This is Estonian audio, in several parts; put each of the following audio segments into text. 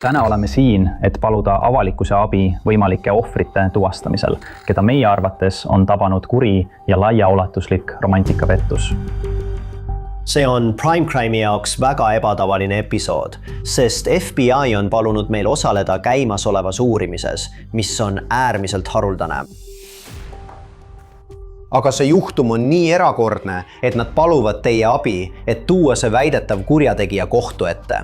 Täna oleme siin, et paluda avalikkuse abi võimalike ohvrite tuvastamisel, keda meie arvates on tabanud kuri ja laiaulatuslik romantikapettus. See on Primecrime'i jaoks väga ebatavaline episood, sest FBI on palunud meil osaleda käimasolevas uurimises, mis on äärmiselt haruldane. Aga see juhtum on nii erakordne, et nad paluvad teie abi, et tuua see väidetav kurjategija kohtu ette.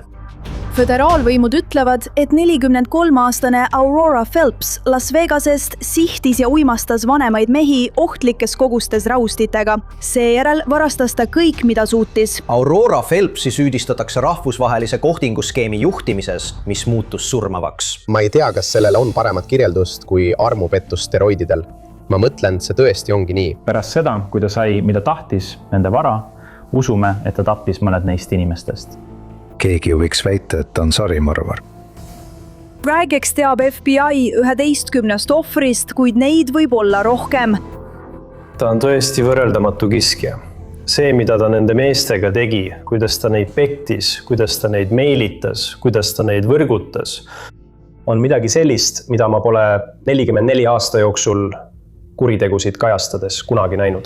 Föderaalvõimud ütlevad, et 43-aastane Aurora Phelps Las Vegasest sihtis ja uimastas vanemaid mehi ohtlikes kogustes raustitega. Seejärel varastas ta kõik, mida suutis. Aurora Phelpsi süüdistatakse rahvusvahelise kohtinguskeemi juhtimises, mis muutus surmavaks. Ma ei tea, kas sellele on paremat kirjeldust kui armupettus steroididel. Ma mõtlen, see tõesti ongi nii. Pärast seda, kui ta sai, mida tahtis, nende vara, usume, et ta tappis mõned neist inimestest. Keegi ju võiks väita, et ta on sarimõrvar. Praegeks teab FBI 11 ohvrist, kuid neid võib olla rohkem. Ta on tõesti võrreldamatu kiskja. See, mida ta nende meestega tegi, kuidas ta neid pettis, kuidas ta neid meilitas, kuidas ta neid võrgutas, on midagi sellist, mida ma pole 44 aasta jooksul kuritegusid kajastades kunagi näinud.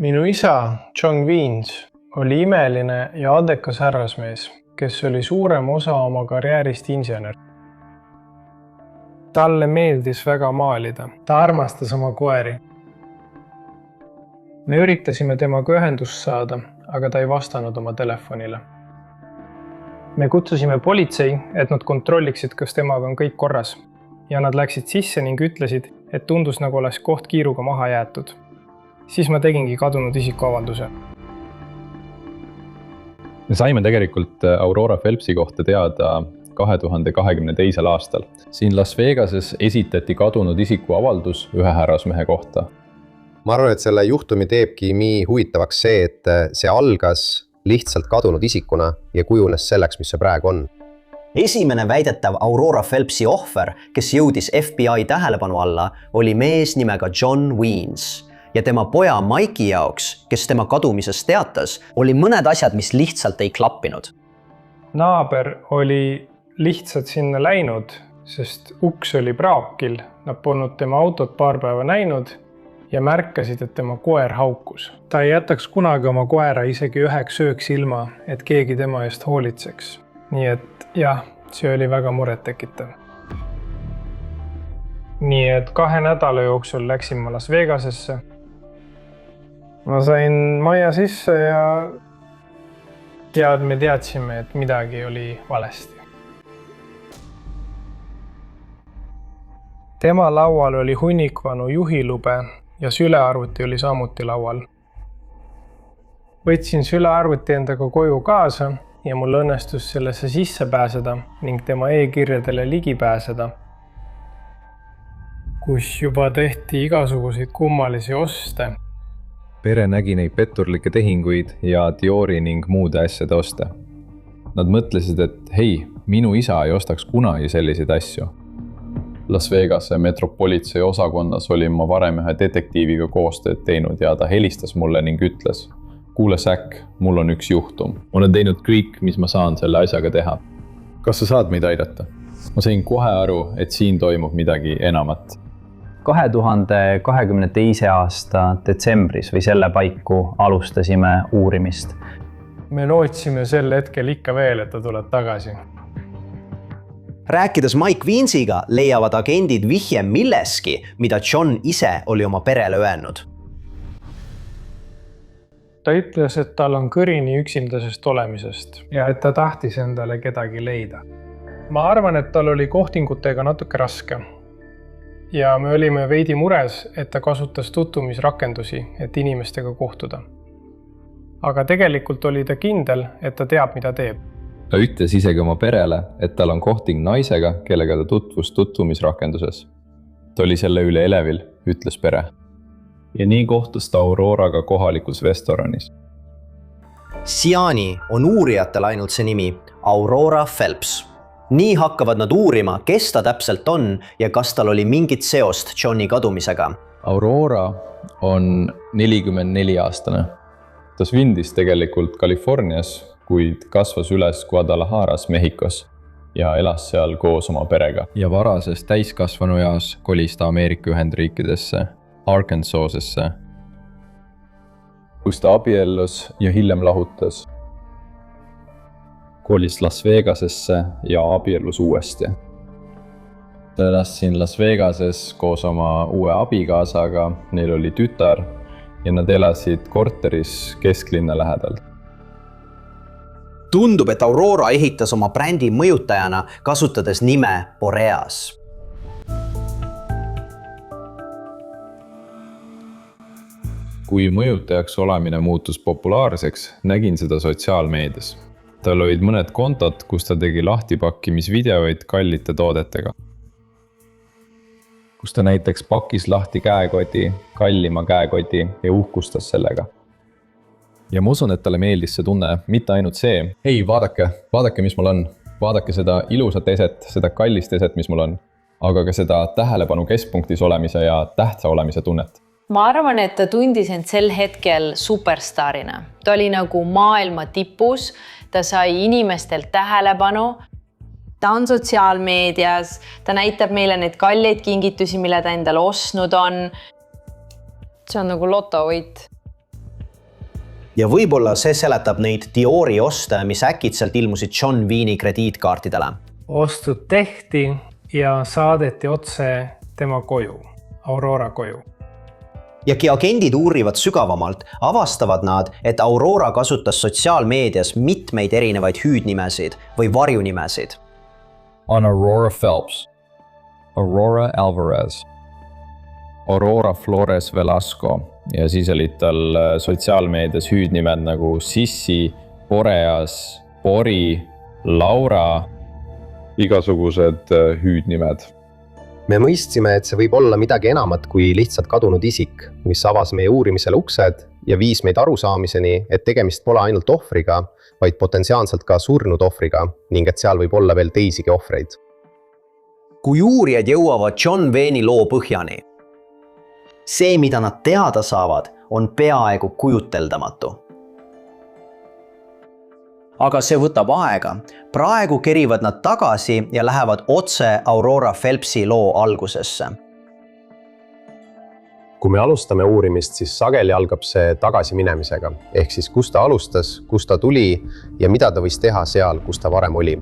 Minu isa, John Weens, oli imeline ja andekas härrasmees, kes oli suurem osa oma karjäärist insener. Talle meeldis väga maalida. Ta armastas oma koeri. Me üritasime temaga ühendust saada, aga ta ei vastanud oma telefonile. Me kutsusime politsei, et nad kontrolliksid, kas temaga on kõik korras. Ja nad läksid sisse ning ütlesid, et tundus nagu oleks koht kiiruga maha jäetud. Siis ma tegingi kadunud isikuavalduse. Me saime tegelikult Aurora Phelpsi kohta teada 2022. aastal. Siin Las Vegases esitati kadunud isikuavaldus ühe härrasmehe kohta. Ma arvan, et selle juhtumi teebki nii huvitavaks see, et see algas lihtsalt kadunud isikuna ja kujunes selleks, mis see praegu on. Esimene väidetav Aurora Phelpsi ohver, kes jõudis FBI tähelepanu alla, oli mees nimega John Weens. Ja tema poja Mikey jaoks, kes tema kadumisest teatas, oli mõned asjad, mis lihtsalt ei klappinud. Naaber oli lihtsalt sinna läinud, sest uks oli praakil. Nad polnud tema autot paar päeva näinud ja märkasid, et tema koer haukus. Ta ei jätaks kunagi oma koera isegi üheks ööks ilma, et keegi tema eest hoolitseks. Nii et jah, see oli väga murettekitav. Nii et 2 nädala jooksul läksin ma Las Vegasesse. Ma sain maja sisse ja me teadsime, et midagi oli valesti. Tema laual oli hunnikvanu juhilube ja sülearvuti oli samuti laual. Võtsin sülearvuti endaga koju kaasa ja mul õnnestus sellesse sisse pääseda ning tema e-kirjadele ligi pääseda, kus juba tehti igasuguseid kummalisi oste. Pere nägi neid petturlikke tehinguid ja Diori ning muude asjade oste. Nad mõtlesid, et hei, minu isa ei ostaks kunagi selliseid asju. Las Vegase metropolitsei osakonnas olin ma varem ühe detektiiviga koostööd teinud ja ta helistas mulle ning ütles, kuule Säk, mul on üks juhtum. Ma olen teinud kõik, mis ma saan selle asjaga teha. Kas sa saad meid aidata? Ma sain kohe aru, et siin toimub midagi enamat. 2022. aasta detsembris või selle paiku alustasime uurimist. Me lootsime sel hetkel ikka veel, et ta tuleb tagasi. Rääkides Mike Weensiga leiavad agendid vihje milleski, mida John ise oli oma perele öelnud. Ta ütles, et tal on kõrini üksindasest olemisest ja et ta tahtis endale kedagi leida. Ma arvan, et tal oli kohtingutega natuke raske. Ja me olime veidi mures, et ta kasutas tutvumisrakendusi, et inimestega kohtuda. Aga tegelikult oli ta kindel, et ta teab, mida teeb. Ta ütles isegi oma perele, et tal on kohting naisega, kellega ta tutvus tutvumisrakenduses. Ta oli selle üle elevil, ütles pere. Ja nii kohtus ta Auroraga kohalikus restoranis. Siiani on uurijatel ainult see nimi Aurora Phelps. Nii hakkavad nad uurima, kes ta täpselt on ja kas tal oli mingit seost Johni kadumisega. Aurora on 44-aastane. Ta sündis tegelikult Californias, kuid kasvas üles Guadalajaras, Mehhikos ja elas seal koos oma perega. Ja varases täiskasvanueas kolis ta Ameerika Ühendriikidesse, Arkansasesse, kus ta abiellus ja hiljem lahutas. Kolis Las Vegasesse ja abiellus uuesti. Ta elas siin Las Vegases koos oma uue abikaasaga, neil oli tütar ja nad elasid korteris kesklinna lähedal. Tundub, et Aurora ehitas oma brändi mõjutajana, kasutades nime Boreas. Kui mõjutajaks olemine muutus populaarseks, nägin seda sotsiaalmeedias. Tal olid mõned kontod, kus ta tegi lahtipakkimisvideoid kallite toodetega. Kus ta näiteks pakkis lahti käekoti, kallima käekoti ja uhkustas sellega. Ja ma usun, et talle meeldis see tunne, mitte ainult see, hei, vaadake, mis mul on. Vaadake seda ilusat eset, seda kallist eset, mis mul on. Aga ka seda tähelepanu keskpunktis olemise ja tähtsa olemise tunnet. Ma arvan, et ta tundis end sel hetkel superstaarina. Ta oli nagu maailma tipus, ta sai inimestelt tähelepanu. Ta on sotsiaalmeedias, ta näitab meile neid kalleid kingitusi, mille ta endale ostnud on. See on nagu lotovõit. Ja võib-olla see seletab neid Diori oste, mis äkitselt ilmusid John Weeni krediitkaartidele. Ostud tehti ja saadeti otse tema koju, Aurora koju. Ja kui agendid uurivad sügavamalt, avastavad nad, et Aurora kasutas sotsiaalmeedias mitmeid erinevaid hüüdnimesid või varjunimesid. On Aurora Phelps, Aurora Alvarez, Aurora Flores Velasco ja siis olid tal sotsiaalmeedias hüüdnimed nagu Sissi, Boreas, Bori, Laura, igasugused hüüdnimed. Me mõistsime, et see võib olla midagi enamat kui lihtsalt kadunud isik, mis avas meie uurimisele uksed ja viis meid arusaamiseni, et tegemist pole ainult ohvriga, vaid potentsiaalselt ka surnud ohvriga ning et seal võib olla veel teisigi ohvreid. Kui uurijad jõuavad John Weeni loo põhjani, see, mida nad teada saavad, on peaaegu kujuteldamatu. Aga see võtab aega. Praegu kerivad nad tagasi ja lähevad otse Aurora Phelpsi loo algusesse. Kui me alustame uurimist, siis sageli algab see tagasi minemisega. Ehk siis kus ta alustas, kus ta tuli ja mida ta võis teha seal, kus ta varem oli.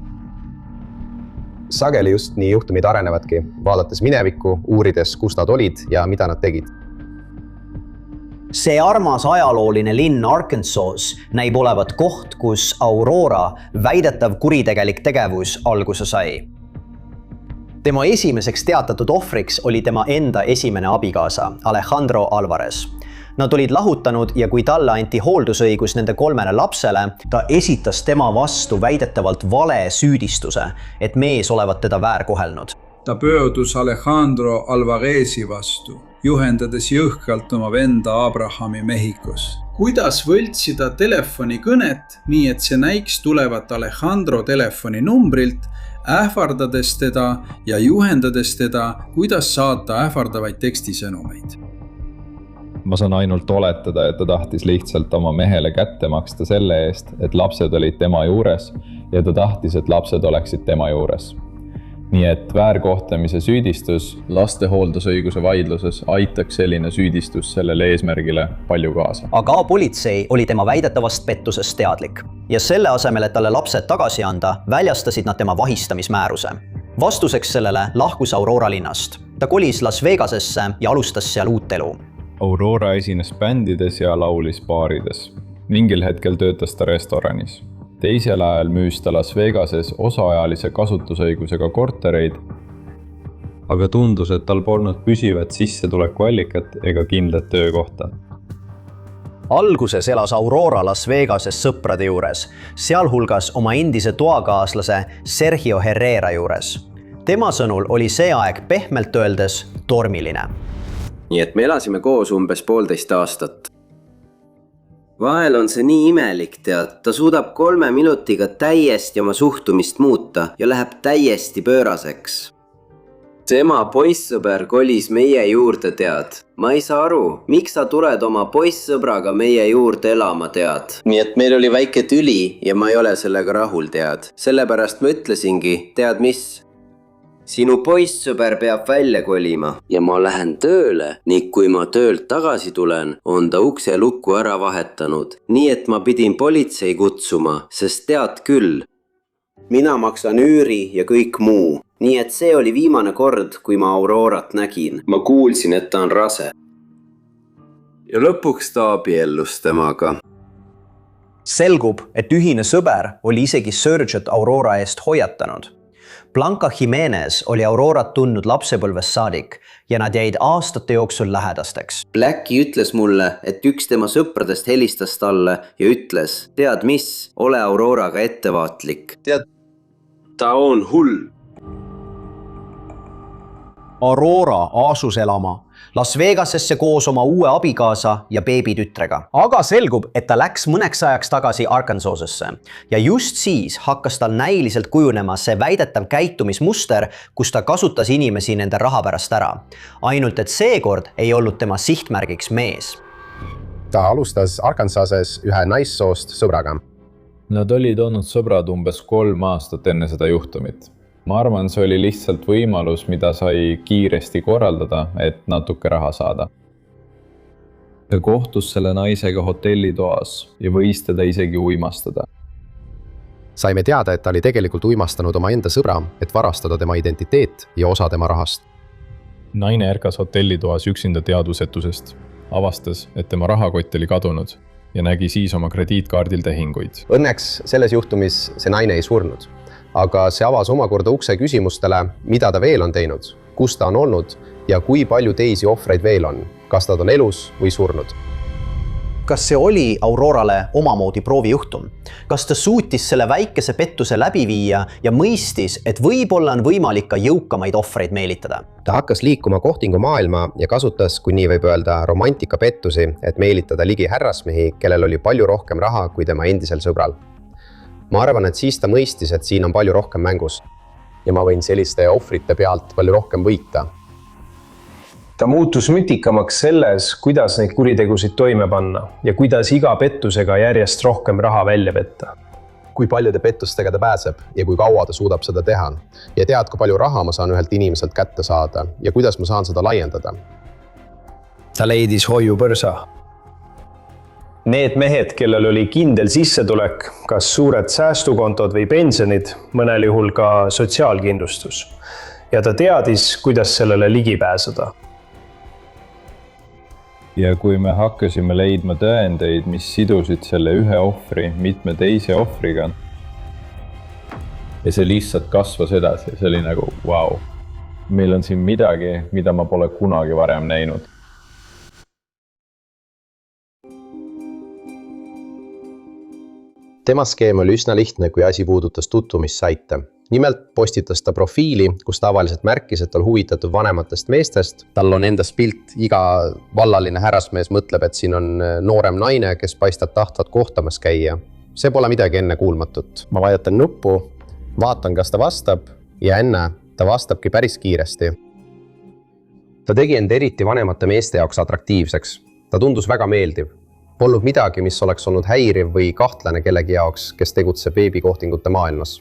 Sageli just nii juhtumid arenevadki, vaadates minevikku, uurides, kus nad olid ja mida nad tegid. See armas ajalooline linn Arkansas näib olevat koht, kus Aurora väidetav kuritegelik tegevus alguse sai. Tema esimeseks teatatud ohvriks oli tema enda esimene abikaasa, Alejandro Alvarez. Nad olid lahutanud ja kui talle anti hooldusõigus nende 3 lapsele, ta esitas tema vastu väidetavalt vale süüdistuse, et mees olevat teda väärkohelnud. Ta pöördus Alejandro Alvarezi vastu, juhendades jõhkralt oma venda Abrahami Mehhikos. Kuidas võltsida telefonikõnet, nii et see näiks tulevat Alejandro telefoni numbrilt, ähvardades teda ja juhendades teda, kuidas saata ähvardavaid tekstisõnumeid. Ma saan ainult oletada, et ta tahtis lihtsalt oma mehele kätte maksta selle eest, et lapsed olid tema juures ja ta tahtis, et lapsed oleksid tema juures. Nii et väärkohtlemise süüdistus laste hooldusõiguse vaidluses aitaks selline süüdistus sellele eesmärgile palju kaasa. Aga politsei oli tema väidetavast pettusest teadlik ja selle asemel, et talle lapsed tagasi anda, väljastasid nad tema vahistamismääruse. Vastuseks sellele lahkus Aurora linnast. Ta kolis Las Vegasesse ja alustas seal uut elu. Aurora esines bändides ja laulis baarides. Mingil hetkel töötas ta restoranis. Teisel ajal müüs ta Las Vegases osaajalise kasutusõigusega kortereid, aga tundus, et tal polnud püsivat sissetulekuallikat ega kindlat töökohta. alguses elas Aurora Las Vegases sõprade juures, sealhulgas oma endise toakaaslase Sergio Herrera juures. Tema sõnul oli see aeg pehmelt öeldes tormiline. Nii et me elasime koos umbes 1,5 aastat. Vahel on see nii imelik, tead. Ta suudab 3 minutiga täiesti oma suhtumist muuta ja läheb täiesti pööraseks. Tema poissõber kolis meie juurde, tead. Ma ei saa aru, miks sa tuled oma poissõbraga meie juurde elama, tead. Nii et meil oli väike tüli ja ma ei ole sellega rahul, tead. Sellepärast ma ütlesingi, tead mis? Sinu poissõber peab välja kolima ja ma lähen tööle ning kui ma töölt tagasi tulen, on ta ukse lukku ära vahetanud. Nii et ma pidin politsei kutsuma, sest tead küll. Mina maksan üüri ja kõik muu. Nii et see oli viimane kord, kui ma Aurorat nägin. Ma kuulsin, et ta on rase. Ja lõpuks ta abiellus temaga. Selgub, et ühine sõber oli isegi Sergiot Aurora eest hoiatanud. Blanca Jimenez oli Aurorat tundnud lapsepõlvest saadik ja nad jäid aastate jooksul lähedasteks. Blacki ütles mulle, et üks tema sõpradest helistas talle ja ütles, tead mis, ole Auroraga ettevaatlik. Tead, ta on hull. Aurora aasus elama Las Vegasesse koos oma uue abikaasa ja beebitütrega. Aga selgub, et ta läks mõneks ajaks tagasi Arkansasesse ja just siis hakkas tal näiliselt kujunema see väidetav käitumismuster, kus ta kasutas inimesi nende raha pärast ära. Ainult et seekord ei olnud tema sihtmärgiks mees. Ta alustas Arkansases ühe naissoost sõbraga. Nad olid olnud sõbrad umbes 3 aastat enne seda juhtumit. Ma arvan, see oli lihtsalt võimalus, mida sai kiiresti korraldada, et natuke raha saada. Ta kohtus selle naisega hotellitoas ja võis teda isegi uimastada. Saime teada, et ta oli tegelikult uimastanud oma enda sõbra, et varastada tema identiteet ja osa tema rahast. Naine ärkas hotellitoas üksinda teadvusetusest. Avastas, et tema rahakott oli kadunud ja nägi siis oma krediitkaardil tehinguid. Õnneks selles juhtumis see naine ei surnud. Aga see avas omakorda ukse küsimustele, mida ta veel on teinud, kus ta on olnud ja kui palju teisi ohvreid veel on, kas nad on elus või surnud. Kas see oli Aurorale omamoodi proovijuhtum? Kas ta suutis selle väikese pettuse läbi viia ja mõistis, et võib-olla on võimalik ka jõukamaid ohvreid meelitada? Ta hakkas liikuma kohtingu maailma ja kasutas, kui nii võib öelda, romantikapettusi, et meelitada ligi härrasmehi, kellel oli palju rohkem raha kui tema endisel sõbral. Ma arvan, et siis ta mõistis, et siin on palju rohkem mängus ja ma võin selliste ohvrite pealt palju rohkem võita. Ta muutus mütikamaks selles, kuidas neid kuritegusid toime panna ja kuidas iga pettusega järjest rohkem raha välja petta. Kui paljude pettustega ta pääseb ja kui kaua ta suudab seda teha. Ja tead, kui palju raha ma saan ühelt inimeselt kätte saada ja kuidas ma saan seda laiendada. Ta leidis hoiupõrsa. Need mehed, kellel oli kindel sissetulek, kas suured säästukontod või pensionid, mõnel juhul ka sotsiaalkindlustus. Ja ta teadis, kuidas sellele ligi pääseda. Ja kui me hakkasime leidma tõendeid, mis sidusid selle ühe ohvri mitme teise ohvriga, ja see lihtsalt kasvas edasi, see oli nagu wow. Meil on siin midagi, mida ma pole kunagi varem näinud. Tema skeem oli üsna lihtne, kui asi puudutas tutvumissaite. Nimelt postitas ta profiili, kus tavaliselt märkis, et on huvitatud vanematest meestest. Tal on endas pilt, iga vallaline härrasmees mõtleb, et siin on noorem naine, kes paistab tahtvat kohtamas käia. See pole midagi enne kuulmatut. Ma vajutan nuppu, vaatan, kas ta vastab ja enne ta vastabki päris kiiresti. Ta tegi end eriti vanemate meeste jaoks atraktiivseks. Ta tundus väga meeldiv. Polnud midagi, mis oleks olnud häiriv või kahtlane kellegi jaoks, kes tegutseb veebikohtingute maailmas.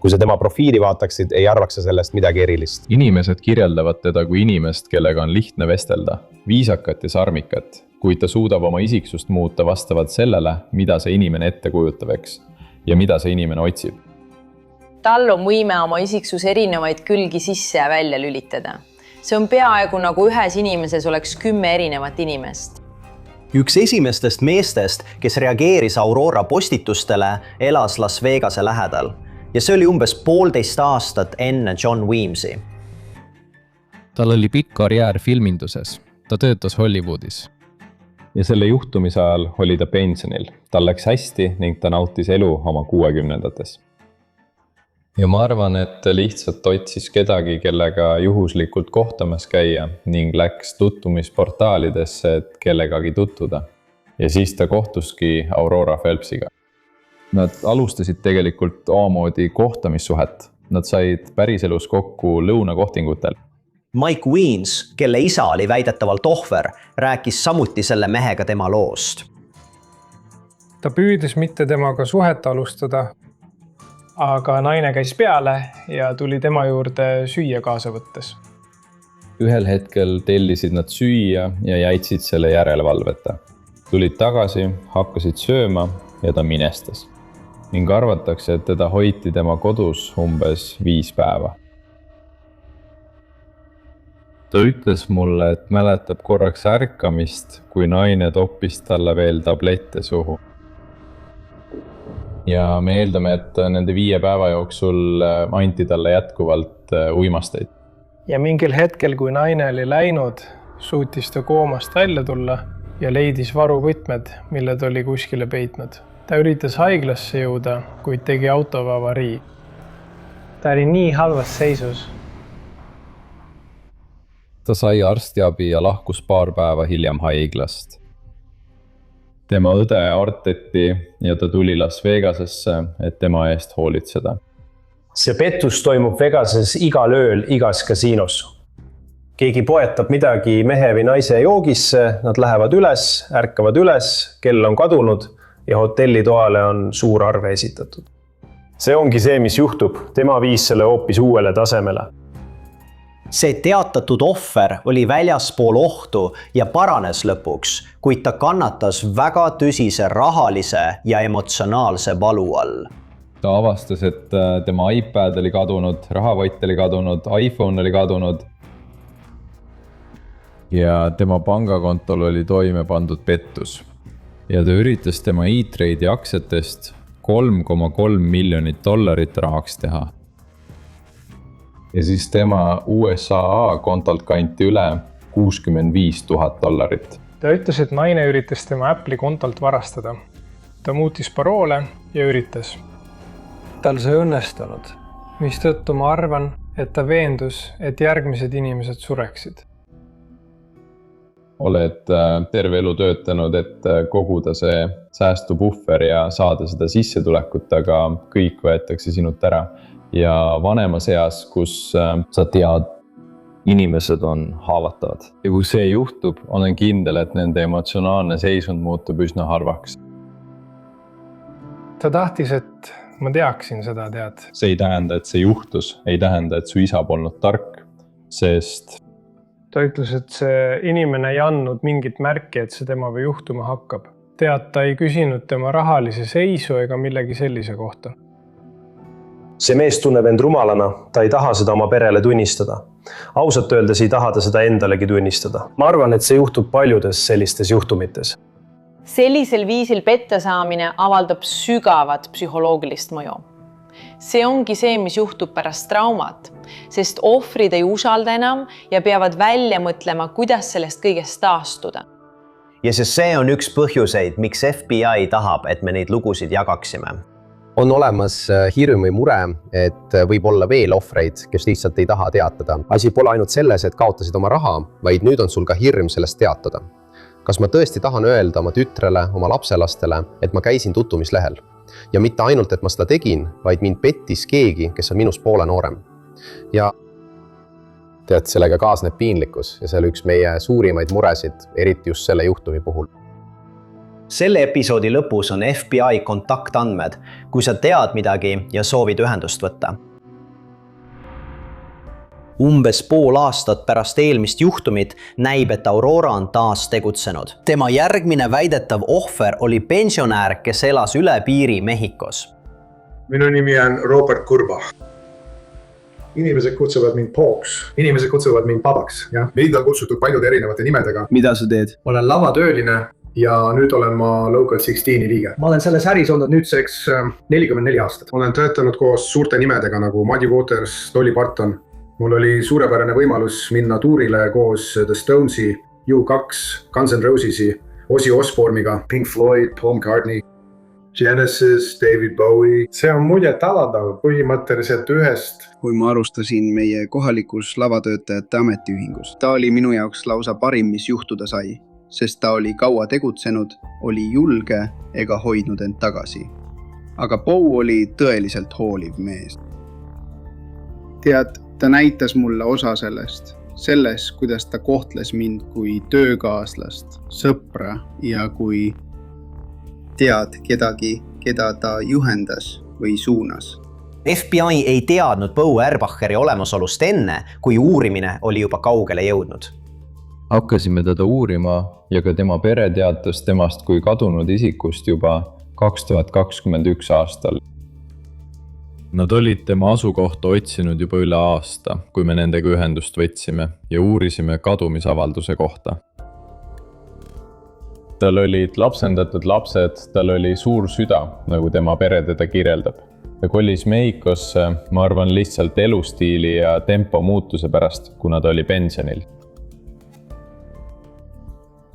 Kui sa tema profiili vaataksid, ei arvaks sa sellest midagi erilist. Inimesed kirjeldavad teda kui inimest, kellega on lihtne vestelda, viisakat ja sarmikat, kuid ta suudab oma isiksust muuta vastavalt sellele, mida see inimene ette kujutab, eks, ja mida see inimene otsib. Tal on võime oma isiksus erinevaid külgi sisse ja välja lülitada. See on peaaegu nagu ühes inimeses oleks 10 erinevat inimest. Üks esimestest meestest, kes reageeris Aurora postitustele, elas Las Vegase lähedal ja see oli umbes 1,5 aastat enne John Weemsi. Tal oli pikk karjäär filminduses. Ta töötas Hollywoodis. ja selle juhtumise ajal oli ta pensionil. Tal läks hästi ning ta nautis elu oma 60-ndates. Ja ma arvan, et ta lihtsalt otsis kedagi, kellega juhuslikult kohtamas käia ning läks tutvumisportaalidesse, et kellegagi tutvuda. Ja siis ta kohtuski Aurora Phelpsiga. Nad alustasid tegelikult omamoodi kohtamissuhet. Nad said päriselus kokku lõunakohtingutel. Mike Wiens, kelle isa oli väidetavalt ohver, rääkis samuti selle mehega tema loost. Ta püüdis mitte temaga suhet alustada, aga naine käis peale ja tuli tema juurde süüa kaasa võttes. Ühel hetkel tellisid nad süüa ja jäitsid selle järelevalveta. Tulid tagasi, hakkasid sööma ja ta minestas. Ning arvatakse, et teda hoiti tema kodus umbes 5 päeva. Ta ütles mulle, et mäletab korraks ärkamist, kui naine toppis talle veel tablette suhu. Ja me eeldame, et nende 5 päeva jooksul anti talle jätkuvalt uimasteid. Ja mingil hetkel, kui naine oli läinud, suutis ta koomast välja tulla ja leidis varuvõtmed, mille ta oli kuskile peitnud. Ta üritas haiglasse jõuda, kuid tegi autoga avarii. Ta oli nii halvas seisus. Ta sai arstiabi ja lahkus paar päeva hiljem haiglast. Tema õde arteti ja ta tuli Las Vegasesse, et tema eest hoolitseda. See pettus toimub Vegases igal ööl, igas kasiinos. Keegi poetab midagi mehe või naise joogisse, nad lähevad üles, ärkavad üles, kell on kadunud ja hotellitoale on suur arve esitatud. See ongi see, mis juhtub. Tema viis selle hoopis uuele tasemele. See teatatud ohver oli väljaspool ohtu ja paranes lõpuks, kuid ta kannatas väga tõsise rahalise ja emotsionaalse valu all. Ta avastas, et tema iPad oli kadunud, rahavott oli kadunud, iPhone oli kadunud. Ja tema pangakontol oli toime pandud pettus. Ja ta üritas tema E-Trade'i aktsiatest $3,3 miljonit rahaks teha. Ja siis tema USA kontolt kanti üle $65,000. Ta ütles, et naine üritas tema Apple'i kontolt varastada. Ta muutis paroole ja üritas. Tal see õnnestunud, mistõttu ma arvan, et ta veendus, et järgmised inimesed sureksid. Oled terve elu töötanud, et koguda see säästupuhver ja saada seda sissetulekut, aga kõik võetakse sinult ära. Ja vanemas eas, kus sa tead, inimesed on haavatavad. Ja kui see juhtub, olen kindel, et nende emotsionaalne seisund muutub üsna harvaks. Ta tahtis, et ma teaksin seda, tead. See ei tähenda, et see juhtus, ei tähenda, et su isa polnud tark, sest ta ütles, et see inimene ei andnud mingit märki, et see temaga juhtuma hakkab. Tead, ta ei küsinud tema rahalise seisu ega millegi sellise kohta. See mees tunneb end rumalana, ta ei taha seda oma perele tunnistada. Ausalt öeldes ei taha ta seda endalegi tunnistada. Ma arvan, et see juhtub paljudes sellistes juhtumites. Sellisel viisil petta saamine avaldab sügavat psühholoogilist mõju. See ongi see, mis juhtub pärast traumat, sest ohvrid ei usalda enam ja peavad välja mõtlema, kuidas sellest kõigest taastuda. Ja see on üks põhjuseid, miks FBI tahab, et me neid lugusid jagaksime. On olemas hirm või mure, et võib olla veel ohvreid, kes lihtsalt ei taha teatada. Asi pole ainult selles, et kaotasid oma raha, vaid nüüd on sul ka hirm sellest teatada. Kas ma tõesti tahan öelda oma tütrele, oma lapselastele, et ma käisin tutvumislehel? Ja mitte ainult, et ma seda tegin, vaid mind pettis keegi, kes on minust poole noorem. Ja tead, sellega kaasneb piinlikkus ja see oli üks meie suurimaid muresid, eriti just selle juhtumi puhul. Selle episoodi lõpus on FBI kontaktandmed, kui sa tead midagi ja soovid ühendust võtta. Umbes pool aastat pärast eelmist juhtumit näib, et Aurora on taas tegutsenud. Tema järgmine väidetav ohver oli pensionäär, kes elas üle piiri Mehhikos. Minu nimi on Robert Kurba. Inimesed kutsuvad mind Pauks. Inimesed kutsuvad mind Babaks. Meid on kutsutud paljude erinevate nimedega. Mida sa teed? Ma olen lavatööline ja nüüd olen ma Local 16 liige. Ma olen selles äris olnud nüüdseks 44 aastat. Olen töötanud koos suurte nimedega nagu Muddy Waters, Dolly Parton. Mul oli suurepärane võimalus minna tuurile koos The Stonesi, U2, Guns N' Rosesi, Ozzy Osbourne'iga, Pink Floyd, Paul McCartney, Genesis, David Bowie. See on muljet alandav põhimõtteliselt ühest. Kui ma arustasin meie kohalikus lavatöötajate ametiühingus, ta oli minu jaoks lausa parim, mis juhtuda sai, sest ta oli kaua tegutsenud, oli julge ega hoidnud end tagasi. Aga Bow oli tõeliselt hooliv mees. Tead, ta näitas mulle osa selles, kuidas ta kohtles mind kui töökaaslast, sõpra ja kui tead kedagi, keda ta juhendas või suunas. FBI ei teadnud Bo Erbacheri olemasolust enne, kui uurimine oli juba kaugele jõudnud. Hakkasime teda uurima ja ka tema pere teatas temast kui kadunud isikust juba 2021 aastal. Nad olid tema asukohta otsinud juba üle aasta, kui me nendega ühendust võtsime ja uurisime kadumisavalduse kohta. Tal olid lapsendatud lapsed, tal oli suur süda, nagu tema pere teda kirjeldab. Ta kolis Mehhikosse, ma arvan lihtsalt elustiili ja tempo muutuse pärast, kuna ta oli pensionil.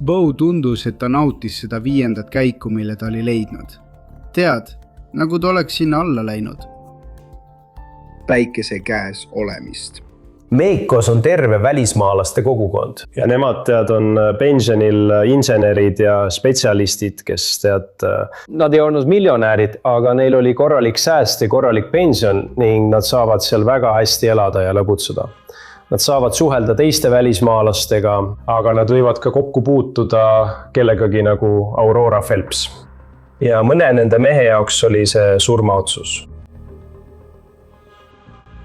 Bo tundus, et ta nautis seda 5. käiku, mille ta oli leidnud. Tead, nagu ta oleks sinna alla läinud. Päikese käes olemist. Mehhikos on terve välismaalaste kogukond ja nemad on pensionil insenerid ja spetsialistid, kes nad ei olnud miljonäärid, aga neil oli korralik sääst ja korralik pension ning nad saavad seal väga hästi elada ja lõbutseda. Nad saavad suhelda teiste välismaalastega, aga nad võivad ka kokku puutuda kellegagi nagu Aurora Phelps. Ja mõne nende mehe jaoks oli see surmaotsus.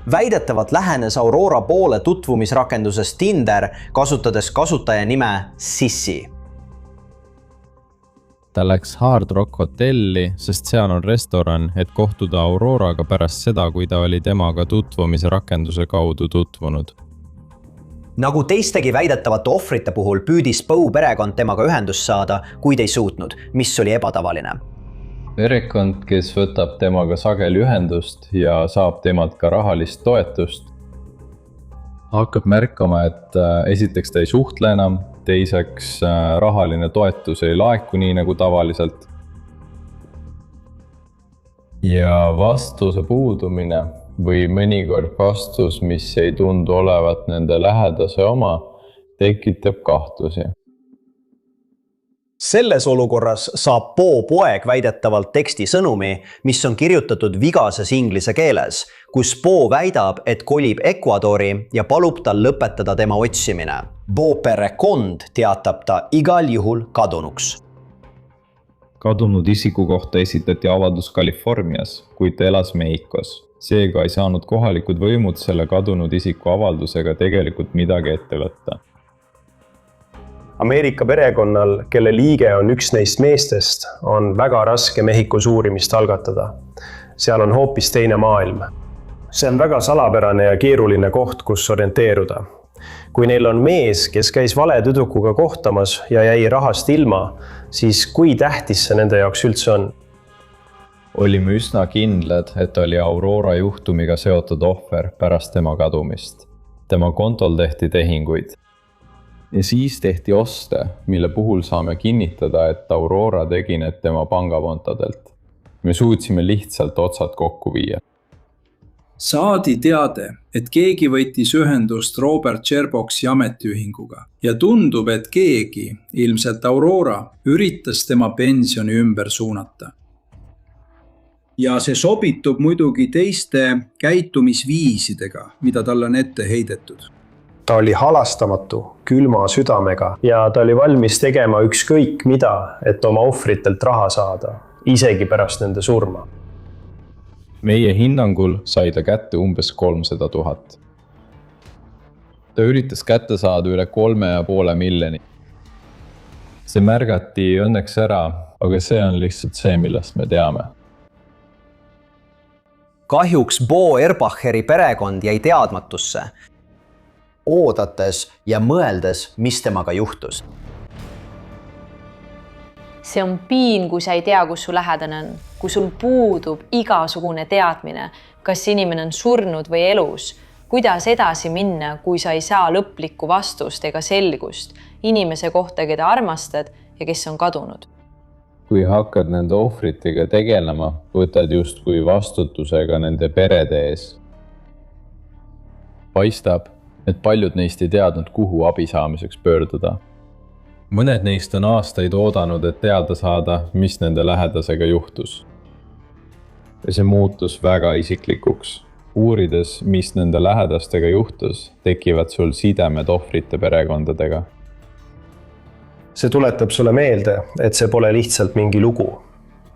Väidetavalt lähenes Aurora poole tutvumisrakendusest Tinder, kasutades kasutaja nime Sissi. Ta läks Hard Rock hotelli, sest seal on restoran, et kohtuda Auroraga pärast seda, kui ta oli temaga tutvumisrakenduse kaudu tutvunud. Nagu teistegi väidetavate ohvrite puhul püüdis Bo perekond temaga ühendust saada, kuid ei suutnud, mis oli ebatavaline. Perekond, kes võtab temaga sageli ühendust ja saab temalt ka rahalist toetust, hakkab märkama, et esiteks ta ei suhtle enam, teiseks rahaline toetus ei laeku nii nagu tavaliselt. Ja vastuse puudumine või mõnikord vastus, mis ei tundu olevat nende lähedase oma, tekitab kahtlusi. Selles olukorras saab Bo poeg väidetavalt teksti sõnumi, mis on kirjutatud vigases inglise keeles, kus Bo väidab, et kolib Ecuadori ja palub tal lõpetada tema otsimine. Bo perekond teatab ta igal juhul kadunuks. Kadunud isiku kohta esitati avaldus Californias, kuid ta elas Mehhikos. Seega ei saanud kohalikud võimud selle kadunud isiku avaldusega tegelikult midagi ette võtta. Ameerika perekonnal, kelle liige on üks neist meestest, on väga raske Mehhikos uurimist algatada. Seal on hoopis teine maailm. See on väga salapärane ja keeruline koht, kus orienteeruda. Kui neil on mees, kes käis vale tüdrukuga kohtamas ja jäi rahast ilma, siis kui tähtis see nende jaoks üldse on? Olime üsna kindlad, et oli Aurora juhtumiga seotud ohver pärast tema kadumist. Tema kontol tehti tehinguid. Ja siis tehti oste, mille puhul saame kinnitada, et Aurora tegi need tema pangakontodelt. Me suutsime lihtsalt otsad kokku viia. Saadi teade, et keegi võttis ühendust Robert Sherboxi ametiühinguga ja tundub, et keegi, ilmselt Aurora, üritas tema pensioni ümber suunata. Ja see sobitub muidugi teiste käitumisviisidega, mida tal on ette heidetud. Ta oli halastamatu, külma südamega ja ta oli valmis tegema ükskõik mida, et oma ohvritelt raha saada, isegi pärast nende surma. Meie hinnangul sai ta kätte umbes 300 000. Ta üritas kätte saada üle 3,5 miljoni. See märgati õnneks ära, aga see on lihtsalt see, millest me teame. Kahjuks Bo Erbacheri perekond jäi teadmatusse, oodates ja mõeldes, mis temaga juhtus. See on piin, kui sa ei tea, kus su lähedane on, kui sul puudub igasugune teadmine, kas inimene on surnud või elus, kuidas edasi minna, kui sa ei saa lõplikku vastust ega selgust inimese kohta, keda armastad ja kes on kadunud. Kui hakkad nende ohvritega tegelema, võtad justkui vastutusega nende perede ees. Paistab, et paljud neist ei teadnud, kuhu abi saamiseks pöörduda. Mõned neist on aastaid oodanud, et teada saada, mis nende lähedasega juhtus. Ja see muutus väga isiklikuks. Uurides, mis nende lähedastega juhtus, tekivad sul sidemed ohvrite perekondadega. See tuletab sulle meelde, et see pole lihtsalt mingi lugu.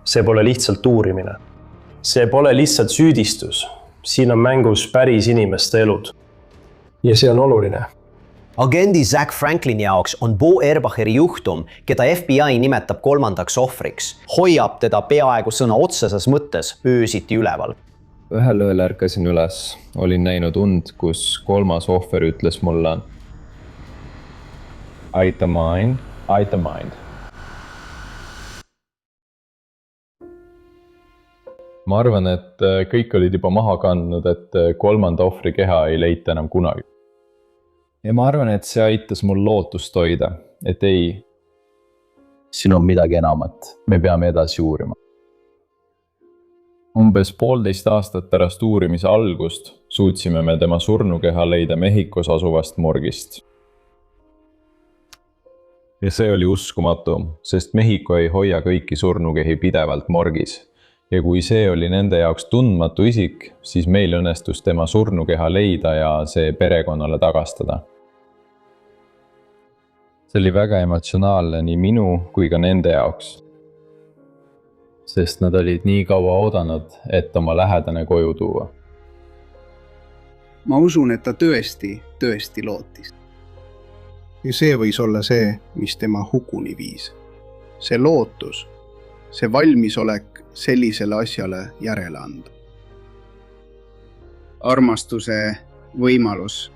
See pole lihtsalt uurimine. See pole lihtsalt süüdistus. Siin on mängus päris inimeste elud. Ja see on oluline. Agendi Zach Franklini jaoks on Bo Erbacheri juhtum, keda FBI nimetab 3. ohvriks, hoiab teda peaaegu sõna otseses mõttes öösiti üleval. Ühel ööl ärkasin üles, olin näinud und, kus 3. ohver ütles mulle Aita mind. Ma arvan, et kõik olid juba maha kandnud, et 3. ohvri keha ei leita enam kunagi. Ja ma arvan, et see aitas mul lootust hoida, et ei, siin on midagi enamat, me peame edasi uurima. Umbes 1,5 aastat pärast uurimise algust suutsime me tema surnukeha leida Mehhikos asuvast morgist. Ja see oli uskumatu, sest Mehhiko ei hoia kõiki surnukehi pidevalt morgis. Ja kui see oli nende jaoks tundmatu isik, siis meil õnnestus tema surnukeha leida ja see perekonnale tagastada. See oli väga emotsionaalne nii minu kui ka nende jaoks. Sest nad olid nii kaua oodanud, et oma lähedane koju tuua. Ma usun, et ta tõesti lootis. Ja see võis olla see, mis tema hukuni viis. See lootus, see valmisolek sellisele asjale järele anda. Armastuse võimalus.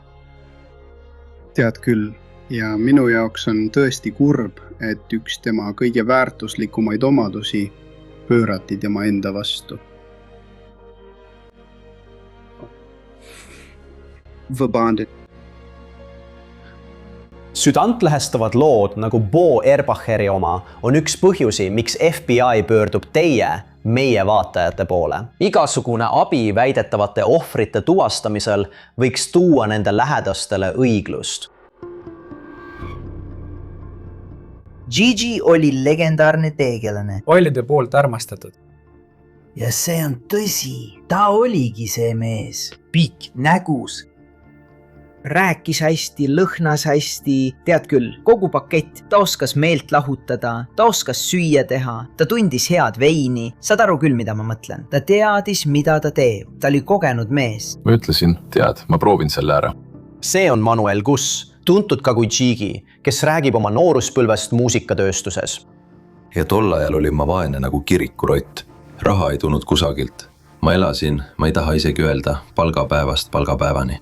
Tead küll, ja minu jaoks on tõesti kurb, et üks tema kõige väärtuslikumaid omadusi pöörati tema enda vastu. Vabandust. Südantlehestavad lood nagu Bo Erbacheri oma on üks põhjusi, miks FBI pöördub meie vaatajate poole. Igasugune abi väidetavate ohvrite tuvastamisel võiks tuua nende lähedastele õiglust. Gigi oli legendaarne tegelane. Paljude poolt armastatud. Ja see on tõsi. Ta oligi see mees. Pikk, nägus. Rääkis hästi, lõhnas hästi. Tead küll, kogu pakett. Ta oskas meelt lahutada. Ta oskas süüa teha. Ta tundis head veini. Saad aru küll, mida ma mõtlen. Ta teadis, mida ta teeb. Ta oli kogenud mees. Ma ütlesin, tead, ma proovin selle ära. See on Manuel Guss, tuntud ka kui Gigi, kes räägib oma nooruspõlvest muusikatööstuses. Ja tol ajal olin ma vaene nagu kirikurott. Raha ei tulnud kusagilt. Ma elasin, ma ei taha isegi öelda, palgapäevast palgapäevani.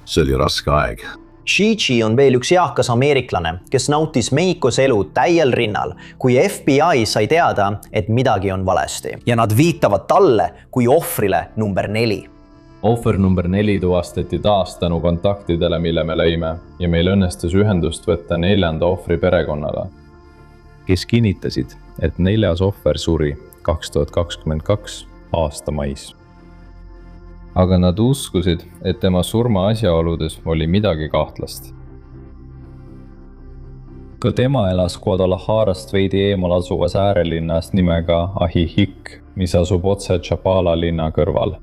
See oli raske aeg. Gigi on veel üks eakas ameeriklane, kes nautis Mehhikos elu täiel rinnal, kui FBI sai teada, et midagi on valesti. Ja nad viitavad talle kui ohvrile number 4. Ohver number 4 tuvastati taas tänu kontaktidele, mille me lõime ja meil õnnestus ühendust võtta 4. ohvri perekonnale, kes kinnitasid, et 4. ohver suri 2022 aasta mais. Aga nad uskusid, et tema surma asjaoludes oli midagi kahtlast. Ka tema elas Guadalajarast veidi eemal asuvas äärelinnas nimega Ajijic, mis asub otse Chapala linna kõrval.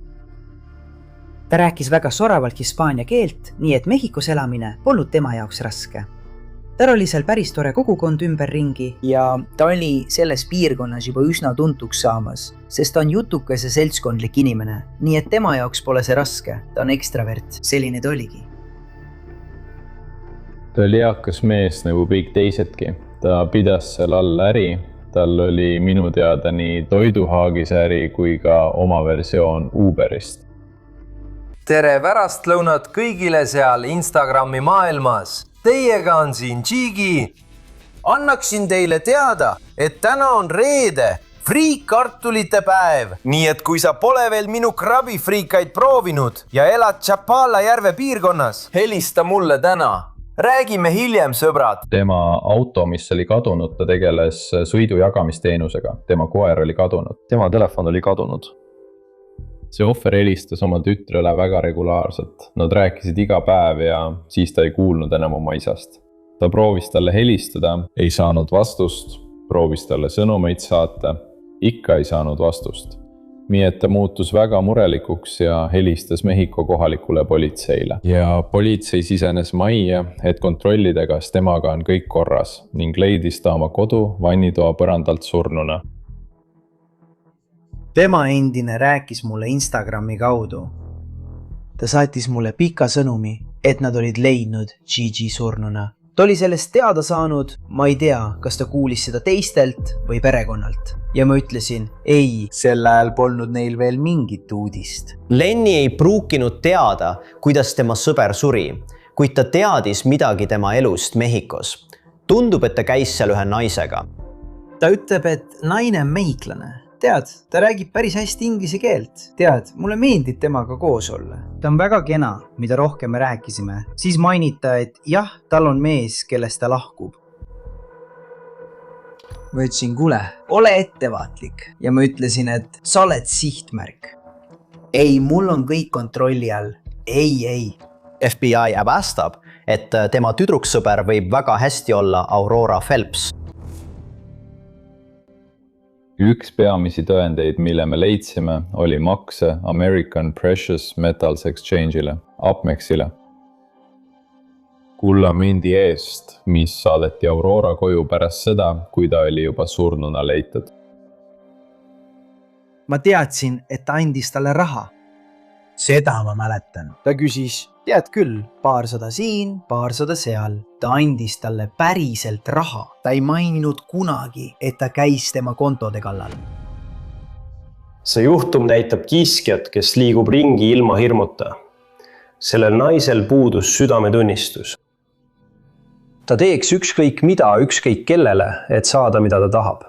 Ta rääkis väga soravalt hispaania keelt, nii et Mehhikos elamine polnud tema jaoks raske. Tal oli seal päris tore kogukond ümberringi ja ta oli selles piirkonnas juba üsna tuntuks saamas, sest ta on jutukas ja seltskondlik inimene, nii et tema jaoks pole see raske, ta on ekstravert, selline ta oligi. Ta oli eakas mees nagu kõik teisedki, ta pidas seal all äri, tal oli minu teada nii toiduhaagis äri kui ka oma versioon Uberist. Tere pärastlõunat kõigile seal Instagrami maailmas. Teiega on siin Gigi. Annaksin teile teada, et täna on reede, friikkartulite päev. Nii et kui sa pole veel minu krabifriikaid proovinud ja elad Chapala järve piirkonnas, helista mulle täna. räägime hiljem, sõbrad. tema auto, mis oli kadunud, ta tegeles sõidujagamisteenusega. Tema koer oli kadunud. Tema telefon oli kadunud. See ohver helistas oma tütrele väga regulaarselt. Nad rääkisid iga päev ja siis ta ei kuulnud enam oma isast. Ta proovis talle helistada, ei saanud vastust, proovis talle sõnumeid saata, ikka ei saanud vastust. Nii et ta muutus väga murelikuks ja helistas Mehhiko kohalikule politseile. Ja politsei sisenes majja, et kontrollida, kas temaga on kõik korras ning leidis ta oma kodu vannitoa põrandalt surnuna. Tema endine rääkis mulle Instagrami kaudu. Ta saatis mulle pika sõnumi, et nad olid leidnud Gigi surnuna. Ta oli sellest teada saanud, ma ei tea, kas ta kuulis seda teistelt või perekonnalt. Ja ma ütlesin, ei, sel ajal polnud neil veel mingit uudist. Lenny ei pruukinud teada, kuidas tema sõber suri, kuid ta teadis midagi tema elust Mehhikos. Tundub, et ta käis seal ühe naisega. Ta ütleb, et naine on mehhiklane. Tead, ta räägib päris hästi inglise keelt. Tead, mulle meeldib temaga koos olla. Ta on väga kena, mida rohkem me rääkisime. Siis mainita, et jah, tal on mees, kellest ta lahkub. Ma ütlesin, kuule, ole ettevaatlik. Ja ma ütlesin, et sa oled sihtmärk. Ei, mul on kõik kontrolli all. Ei. FBI avastab, et tema tüdruksõber võib väga hästi olla Aurora Phelps. Üks peamisi tõendeid, mille me leidsime, oli makse American Precious Metals Exchange'ile, APMEXile. Kullamündi eest, mis saadeti Aurora koju pärast seda, kui ta oli juba surnuna leitud. Ma teadsin, et ta andis talle raha. Seda ma mäletan. Ta küsis, tead küll, 200 siin, 200 seal. Ta andis talle päriselt raha. Ta ei maininud kunagi, et ta käis tema kontode kallal. See juhtum näitab kiskjat, kes liigub ringi ilma hirmuta. Sellel naisel puudus südametunnistus. Ta teeks ükskõik mida, ükskõik kellele, et saada, mida ta tahab.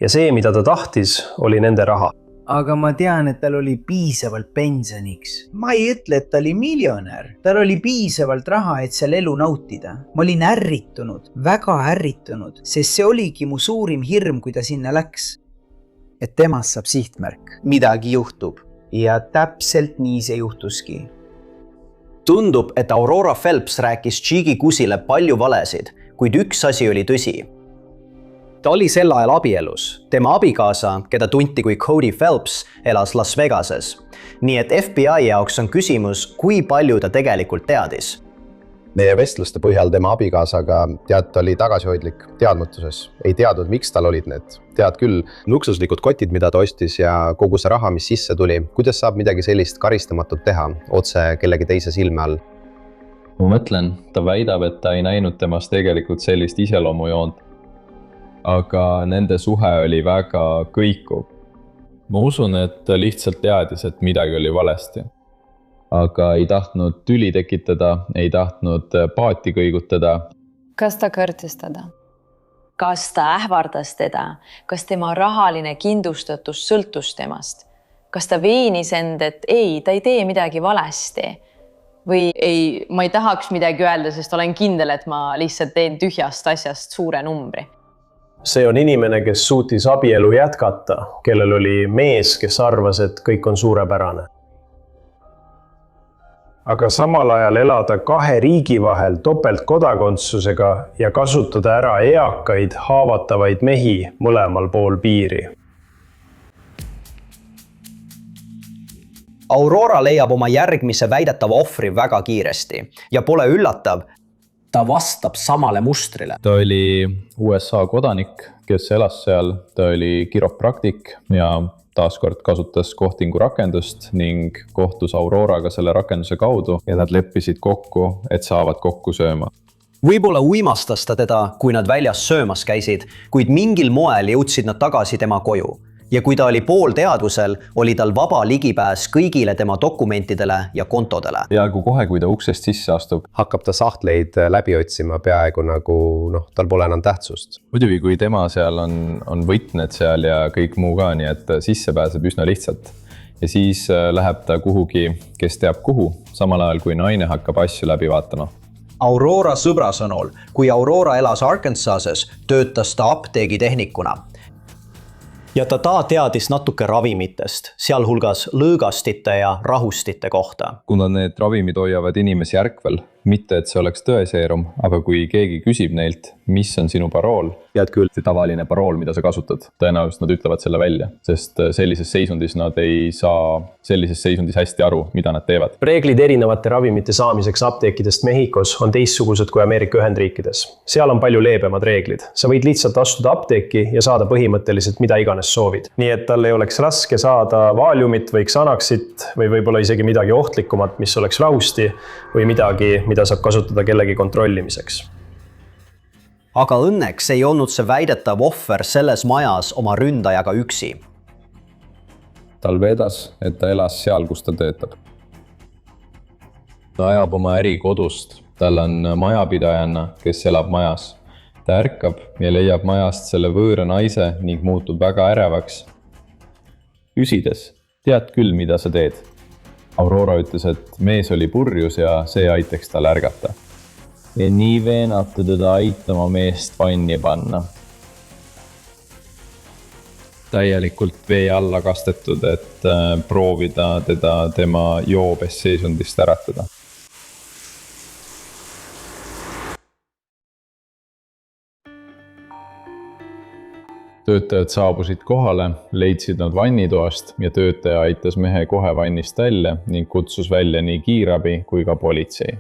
Ja see, mida ta tahtis, oli nende raha. Aga ma tean, et tal oli piisavalt pensioniks. Ma ei ütle, et ta oli miljonär. Tal oli piisavalt raha, et seal elu nautida. Ma olin ärritunud, väga ärritunud, sest see oligi mu suurim hirm, kui ta sinna läks. Et temast saab sihtmärk. Midagi juhtub. Ja täpselt nii see juhtuski. Tundub, et Aurora Phelps rääkis Gigi Kusile palju valesid, kuid üks asi oli tõsi. Ta oli sel ajal abielus. Tema abikaasa, keda tunti kui Cody Phelps, elas Las Vegases. Nii et FBI jaoks on küsimus, kui palju ta tegelikult teadis. Meie vestluste põhjal tema abikaasaga ta oli tagasihoidlik teadmatuses. Ei teadnud, miks tal olid need. Tead küll, luksuslikud kotid, mida ta ostis ja kogu see raha, mis sisse tuli. Kuidas saab midagi sellist karistamatut teha, otse kellegi teise silme all? Ma mõtlen, ta väidab, et ta ei näinud temast tegelikult sellist iseloomujoont. Aga nende suhe oli väga kõikuv. Ma usun, et ta lihtsalt teadis, et midagi oli valesti. Aga ei tahtnud tüli tekitada, ei tahtnud paati kõigutada. Kas ta kõrtis teda? Kas ta ähvardas teda? Kas tema rahaline kindlustatus sõltus temast? Kas ta veenis end, et ei, ta ei tee midagi valesti? Või ei, ma ei tahaks midagi öelda, sest olen kindel, et ma lihtsalt teen tühjast asjast suure numbri. See on inimene, kes suutis abielu jätkata, kellel oli mees, kes arvas, et kõik on suurepärane. Aga samal ajal elada kahe riigi vahel topeltkodakondsusega ja kasutada ära eakaid, haavatavaid mehi mõlemal pool piiri. Aurora leiab oma järgmise väidetava ohvri väga kiiresti ja pole üllatav, ta vastab samale mustrile. Ta oli USA kodanik, kes elas seal, ta oli kiropraktik ja taaskord kasutas kohtingu rakendust ning kohtus Auroraga selle rakenduse kaudu ja nad leppisid kokku, et saavad kokku sööma. Võib-olla uimastas ta teda, kui nad väljas söömas käisid, kuid mingil moel jõudsid nad tagasi tema koju. Ja kui ta oli poolteadvusel, oli tal vaba ligipääs kõigile tema dokumentidele ja kontodele. Peaaegu kohe, kui ta uksest sisse astub, hakkab ta sahtleid läbi otsima peaaegu nagu tal pole enam tähtsust. Muidugi, kui tema seal on võtned seal ja kõik muu ka, nii et sisse pääseb üsna lihtsalt. Ja siis läheb ta kuhugi, kes teab kuhu, samal ajal kui naine hakkab asju läbi vaatama. Aurora sõbra sõnul, kui Aurora elas Arkansases, töötas ta apteegitehnikuna. Ja ta teadis natuke ravimitest, sealhulgas lõõgastite ja rahustite kohta. Kuna need ravimid hoiavad inimesi ärkvel, mitte et see oleks tõeseerum, aga kui keegi küsib neilt, mis on sinu parool, tead küll, see tavaline parool, mida sa kasutad, tõenäoliselt nad ütlevad selle välja, sest sellises seisundis nad ei saa sellises seisundis hästi aru, mida nad teevad. Reeglid erinevate ravimite saamiseks apteekidest Mehhikos on teistsugused kui Ameerika Ühendriikides. Seal on palju leebemad reeglid. Sa võid lihtsalt astuda apteeki ja saada põhimõtteliselt mida iganes soovid. Nii et tal ei oleks raske saada vaaliumit või Xanaxit või võib-olla isegi midagi ohtlikumat, mis oleks rahusti või midagi, mida saab kasutada kellegi kontrollimiseks. Aga õnneks ei olnud see väidetav ohver selles majas oma ründajaga üksi. Tal vedas, et ta elas seal, kus ta töötab. Ta ajab oma äri kodust. Tal on majapidajana, kes elab majas. Ta ärkab ja leiab majast selle võõra naise ning muutub väga ärevaks. Küsides, tead küll, mida sa teed? Aurora ütles, et mees oli purjus ja see aitaks tal ärgata. Ja nii veenati teda aitama meest vanni panna. Täielikult vee alla kastetud, et proovida teda tema joobes seisundist äratada. Töötajad saabusid kohale, leidsid nad vannitoast ja töötaja aitas mehe kohe vannist välja ning kutsus välja nii kiirabi kui ka politsei.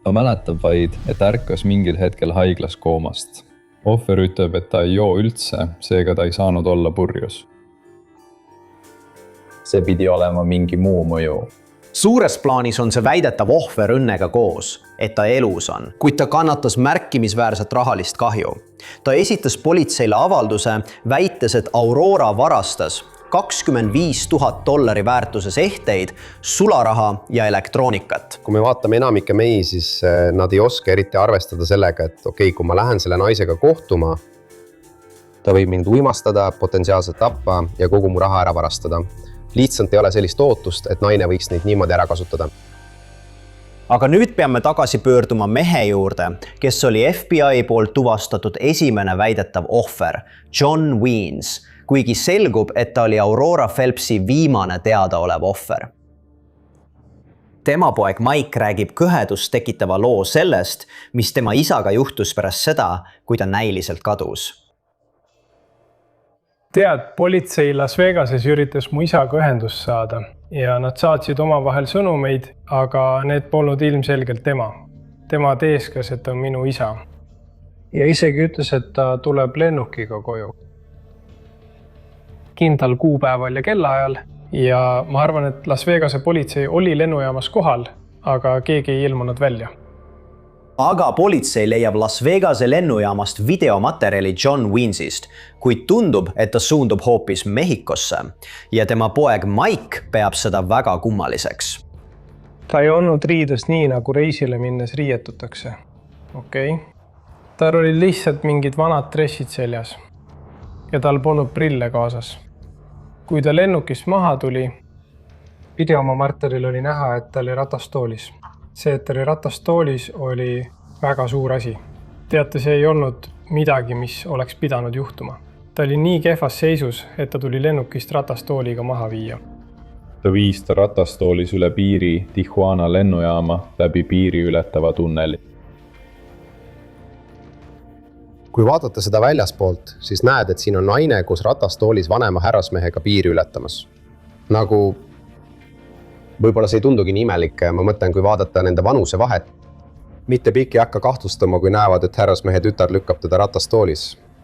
Ta mäletab vaid, et ärkas mingil hetkel haiglas koomast. Ohver ütleb, et ta ei joo üldse, seega ta ei saanud olla purjus. See pidi olema mingi muu mõju. Suures plaanis on see väidetav ohver õnnega koos, et ta elus on, kuid ta kannatas märkimisväärset rahalist kahju. Ta esitas politseile avalduse, väites, et Aurora varastas $25,000 väärtuses ehteid, sularaha ja elektroonikat. Kui me vaatame enamikke mehi, siis nad ei oska eriti arvestada sellega, et okei, kui ma lähen selle naisega kohtuma, ta võib mind uimastada, potentsiaalselt tappa ja kogu mu raha ära varastada. Lihtsalt ei ole sellist ootust, et naine võiks neid niimoodi ära kasutada. Aga nüüd peame tagasi pöörduma mehe juurde, kes oli FBI poolt tuvastatud esimene väidetav ohver, John Weens, kuigi selgub, et ta oli Aurora Phelpsi viimane teadaolev ohver. Tema poeg Mike räägib kõhedust tekitava loo sellest, mis tema isaga juhtus pärast seda, kui ta näiliselt kadus. Tead, politsei Las Vegases üritas mu isaga ühendust saada ja nad saatsid omavahel sõnumeid, aga need polnud ilmselgelt tema. Tema teeskas, et on minu isa. Ja isegi ütles, et ta tuleb lennukiga koju. Kindlal kuupäeval ja kellaajal ja ma arvan, et Las Vegase politsei oli lennujaamas kohal, aga keegi ei ilmunud välja. Aga politsei leiab Las Vegase lennujaamast videomaterjali John Weensist, kuid tundub, et ta suundub hoopis Mehhikosse ja tema poeg Mike peab seda väga kummaliseks. Ta ei olnud riides nii, nagu reisile minnes riietutakse. Okei. Tal oli lihtsalt mingid vanad dressid seljas ja tal polnud prille kaasas. Kui ta lennukist maha tuli, videomaterjalil oli näha, et ta oli ratastoolis. See, et ta oli ratastoolis, oli väga suur asi. Teate, see ei olnud midagi, mis oleks pidanud juhtuma. Ta oli nii kehvas seisus, et ta tuli lennukist ratastooliga maha viia. Ta viis ta ratastoolis üle piiri Tijuana lennujaama läbi piiri ületava tunneli. Kui vaadata seda väljaspoolt, siis näed, et siin on naine koos ratastoolis vanema härrasmehega piiri ületamas. Nagu võib-olla see ei tundugi nii imelik, ma mõtlen, kui vaadata nende vanuse vahet. Mitte pikk ei hakka kahtlustama, kui näevad, et härrasmehe tütar lükkab teda ratastoolis.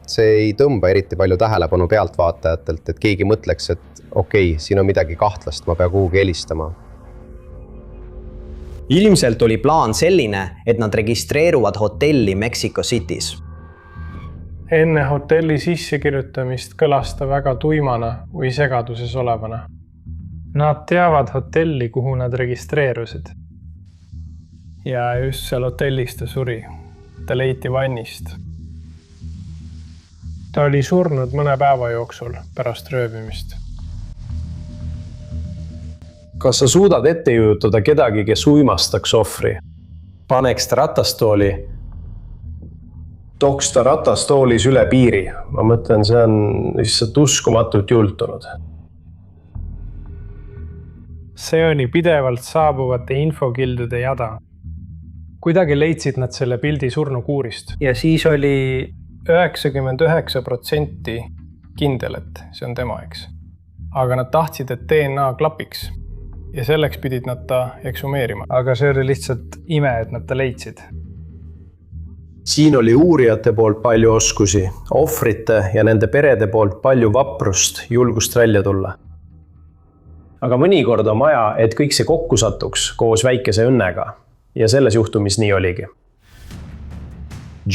See ei tõmba eriti palju tähelepanu pealtvaatajatelt, et keegi mõtleks, et okei, siin on midagi kahtlast, ma pean kuhugi helistama. Ilmselt oli plaan selline, et nad registreeruvad hotelli Mexico City's. Enne hotelli sissekirjutamist kõlas ta väga tuimana või segaduses olevana. Nad teavad hotelli, kuhu nad registreerusid. Ja just seal hotellis ta suri. Ta leiti vannist. Ta oli surnud mõne päeva jooksul pärast röövimist. Kas sa suudad ette jujutada kedagi, kes uimastaks ohvri? paneks ta ratastooli, tooks ta ratastoolis üle piiri. Ma mõtlen, see on lihtsalt uskumatult jultunud. See oli pidevalt saabuvate infokildude jada. Kuidagi leidsid nad selle pildi surnukuurist ja siis oli 99% kindel, et see on tema, eks. Aga nad tahtsid, et DNA klapiks ja selleks pidid nad ta eksumeerima. Aga see oli lihtsalt ime, et nad ta leidsid. Siin oli uurijate poolt palju oskusi, ohvrite ja nende perede poolt palju vaprust, julgust välja tulla. Aga mõnikord on vaja, et kõik see kokku satuks koos väikese õnnega. Ja selles juhtumis nii oligi.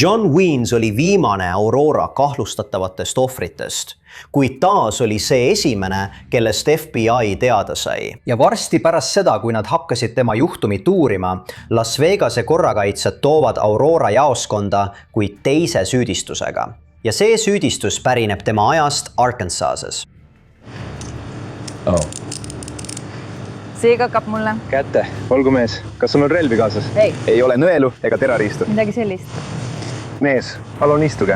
John Weens oli viimane Aurora kahtlustatavatest ohvritest, kuid taas oli see esimene, kellest FBI teada sai. Ja varsti pärast seda, kui nad hakkasid tema juhtumit uurima, Las Vegase korrakaitsjad toovad Aurora jaoskonda kuid teise süüdistusega. Ja see süüdistus pärineb tema ajast Arkansases. See kakkab mulle. Kätte, olgu mees. Kas sul on relvi kaasas? Ei ole nõelu ega terariistu. Midagi sellist. Mees, palun istuge.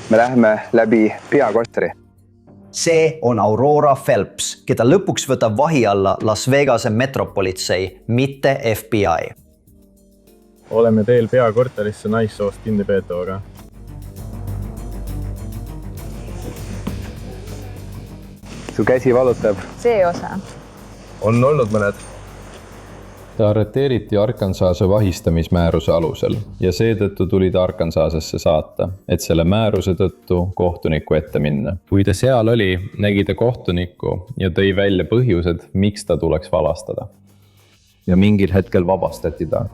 Me lähme läbi peakorteri. See on Aurora Phelps, keda lõpuks võtab vahi alla Las Vegase metropolitsei, mitte FBI. Oleme teel peakorterisse naissoost kinnipeetavaga. Su käsi valutab. See osa. On olnud mõned. Ta arreteeriti Arkansase vahistamismääruse alusel ja seetõttu tuli ta Arkansasesse saata, et selle määruse tõttu kohtuniku ette minna. Kui ta seal oli, nägi ta kohtunikku ja tõi välja põhjused, miks ta tuleks valastada. Ja mingil hetkel vabastati ta.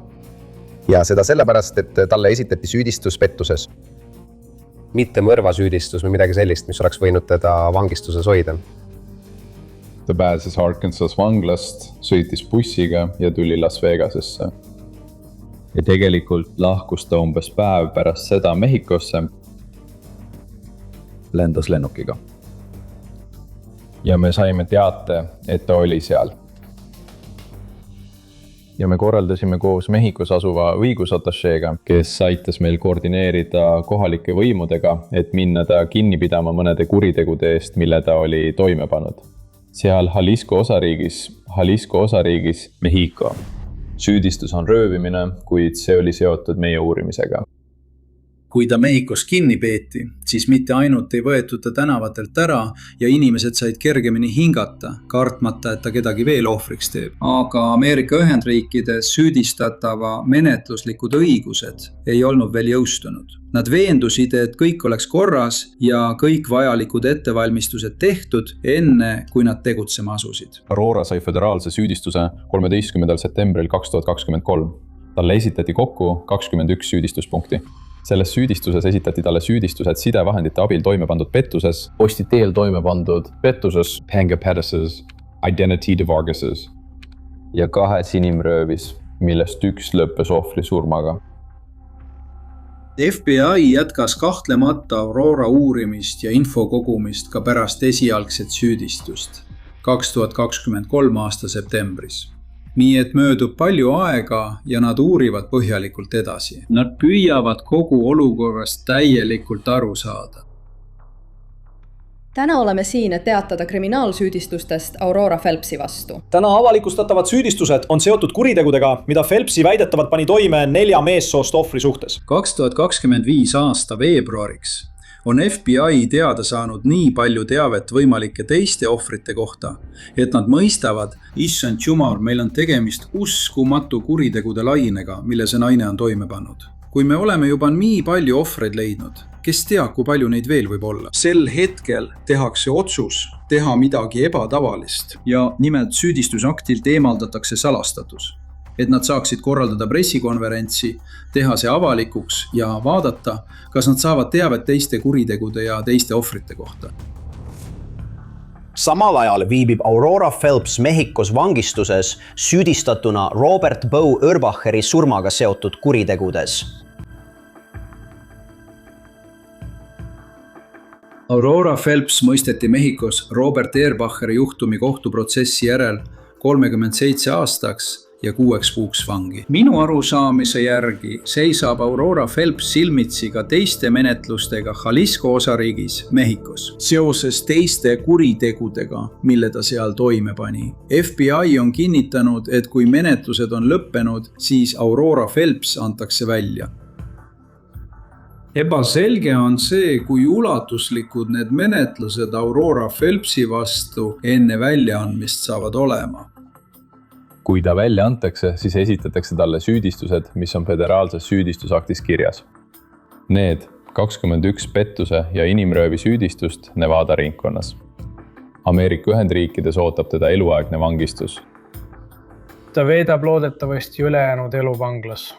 Ja seda sellepärast, et talle esitati süüdistus pettuses. Mitte mõrvasüüdistus või midagi sellist, mis oleks võinud teda vangistuses hoida. Ta pääses Arkansas vanglast, sõitis bussiga ja tuli Las Vegasesse. Ja tegelikult lahkus ta umbes päev pärast seda Mehhikosse. Lendas lennukiga. Ja me saime teate, et ta oli seal. Ja me korraldasime koos Mehhikos asuva õigusatašeega, kes aitas meil koordineerida kohalike võimudega, et minna ta kinni pidama mõnede kuritegude eest, mille ta oli toime pannud. Seal Jalisco osariigis Mehhiko. Süüdistus on röövimine, kuid see oli seotud meie uurimisega. Kui ta Mehhikos kinni peeti, siis mitte ainult ei võetud ta tänavatelt ära ja inimesed said kergemini hingata, kartmata, et ta kedagi veel ohvriks teeb. Aga Ameerika Ühendriikides süüdistatava menetluslikud õigused ei olnud veel jõustunud. Nad veendusid, et kõik oleks korras ja kõik vajalikud ettevalmistused tehtud enne, kui nad tegutsema asusid. Aurora sai föderaalse süüdistuse 13. septembril 2023. Talle esitati kokku 21 süüdistuspunkti. Selles süüdistuses esitati talle süüdistused sidevahendite abil toime pandud pettuses, postiteel toime pandud pettuses, Panga-Pettuses, Identity Divarguses ja 2 inimröövis, millest 1 lõppes ohvri surmaga. FBI jätkas kahtlemata Aurora uurimist ja info kogumist ka pärast esialgset süüdistust 2023 aasta septembris. Nii et möödub palju aega ja nad uurivad põhjalikult edasi. Nad püüavad kogu olukorrast täielikult aru saada. Täna oleme siin, et teatada kriminaalsüüdistustest Aurora Phelpsi vastu. Täna avalikustatavad süüdistused on seotud kuritegudega, mida Phelpsi väidetavad pani toime 4 meessoost ohvri suhtes. 2025 aasta veebruariks on FBI teada saanud nii palju teavet võimalike teiste ohvrite kohta, et nad mõistavad, issand jumal, meil on tegemist uskumatu kuritegude lainega, mille see naine on toime pannud. Kui me oleme juba nii palju ohvreid leidnud, kes teab, kui palju neid veel võib olla. Sel hetkel tehakse otsus teha midagi ebatavalist ja nimelt süüdistusaktilt eemaldatakse salastatus. Et nad saaksid korraldada pressikonverentsi, teha see avalikuks ja vaadata, kas nad saavad teavet teiste kuritegude ja teiste ohvrite kohta. Samal ajal viibib Aurora Phelps Mehhikos vangistuses süüdistatuna Robert Bo Urbacheri surmaga seotud kuritegudes. Aurora Phelps mõisteti Mehhikos Robert Ehrbacher juhtumi kohtuprotsessi järel 37 aastaks ja 6 kuuks vangi. Minu arusaamise järgi seisab Aurora Phelps silmitsi ka teiste menetlustega Jalisco osariigis Mehhikos seoses teiste kuritegudega, mille ta seal toime pani. FBI on kinnitanud, et kui menetlused on lõppenud, siis Aurora Phelps antakse välja. Ebaselge on see, kui ulatuslikud need menetlused Aurora Phelpsi vastu enne väljaandmist saavad olema. Kui ta välja antakse, siis esitatakse talle süüdistused, mis on föderaalses süüdistusaktis kirjas. Need 21 pettuse ja inimröövi süüdistust Nevada ringkonnas. Ameerika Ühendriikides ootab teda eluaegne vangistus. Ta veedab loodetavasti ülejäänud elu vanglas.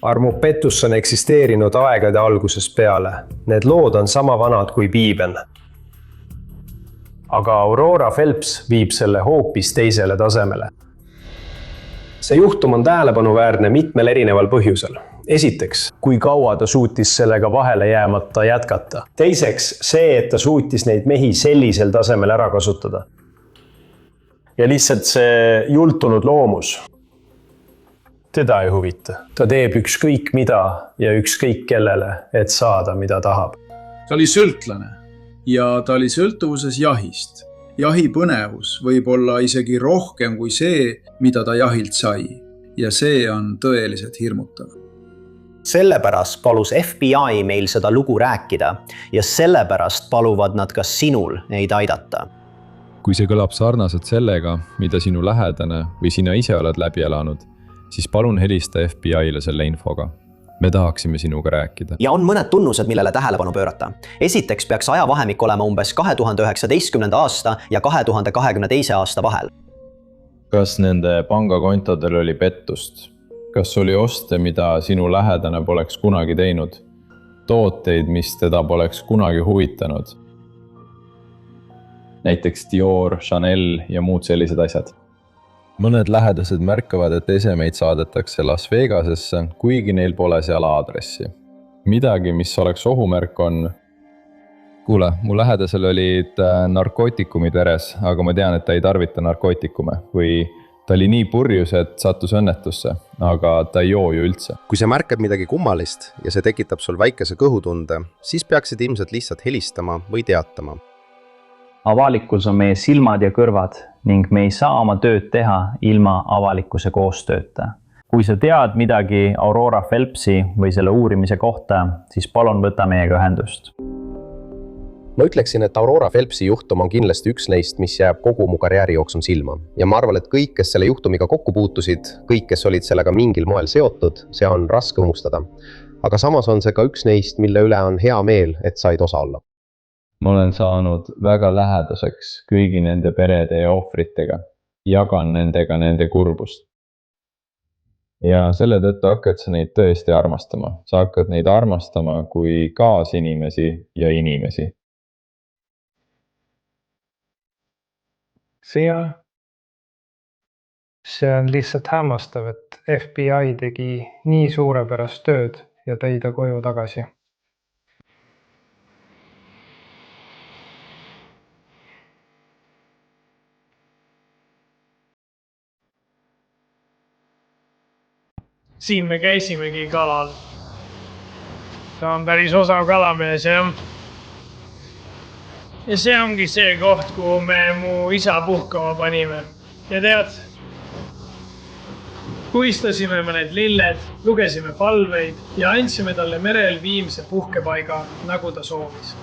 Armupettus on eksisteerinud aegade algusest peale. Need lood on sama vanad kui piibel. Aga Aurora Phelps viib selle hoopis teisele tasemele. See juhtum on tähelepanuväärne mitmel erineval põhjusel. Esiteks, kui kaua ta suutis sellega vahele jäämata jätkata. Teiseks, see, et ta suutis neid mehi sellisel tasemel ära kasutada. Ja lihtsalt see jultunud loomus. Teda ei huvita. Ta teeb ükskõik mida ja ükskõik kellele, et saada, mida tahab. Ta oli sõltlane. Ja ta oli sõltuvuses jahist. Jahi põnevus võib olla isegi rohkem kui see, mida ta jahilt sai. Ja see on tõeliselt hirmutav. Sellepärast palus FBI meil seda lugu rääkida ja sellepärast paluvad nad ka sinul neid aidata. Kui see kõlab sarnaselt sellega, mida sinu lähedane või sina ise oled läbi elanud, siis palun helista FBI-le selle infoga. Me tahaksime sinuga rääkida. Ja on mõned tunnused, millele tähelepanu pöörata. Esiteks peaks ajavahemik olema umbes 2019. aasta ja 2022. aasta vahel. Kas nende pangakontodel oli pettust? Kas oli oste, mida sinu lähedane poleks kunagi teinud? Tooteid, mis teda poleks kunagi huvitanud? Näiteks Dior, Chanel ja muud sellised asjad. Mõned lähedased märkavad, et esemeid saadetakse Las Vegasesse, kuigi neil pole seal aadressi. Midagi, mis oleks ohumärk on... Kuule, mu lähedasel olid narkootikumid veres, aga ma tean, et ta ei tarvita narkootikume. Või ta oli nii purjus, et sattus õnnetusse, aga ta ei joo ju üldse. Kui sa märkad midagi kummalist ja see tekitab sul väikese kõhutunde, siis peaksid ilmselt lihtsalt helistama või teatama. Avalikkus on meie silmad ja kõrvad ning me ei saa oma tööd teha ilma avalikkuse koostööta. Kui sa tead midagi Aurora Phelpsi või selle uurimise kohta, siis palun võta meiega ühendust. Ma ütleksin, et Aurora Phelpsi juhtum on kindlasti üks neist, mis jääb kogu mu karjääri jooksul silma. Ja ma arvan, et kõik, kes selle juhtumiga kokku puutusid, kõik, kes olid sellega mingil moel seotud, see on raske unustada. Aga samas on see ka üks neist, mille üle on hea meel, et said osa olla. Ma olen saanud väga lähedaseks kõigi nende perede ja ohvritega. Jagan nendega nende kurbust. Ja selle tõttu hakkad sa neid tõesti armastama. Sa hakkad neid armastama kui kaasinimesi ja inimesi. See on lihtsalt hämmastav, et FBI tegi nii suurepärast tööd ja tõi ta koju tagasi. Siin me käisimegi kalal. Ta on päris osav kalamees, jah. Ja see ongi see koht, kuhu me mu isa puhkama panime. Ja tead, puistasime mõned lilled, lugesime palveid ja andsime talle merel viimse puhkepaiga, nagu ta soovis.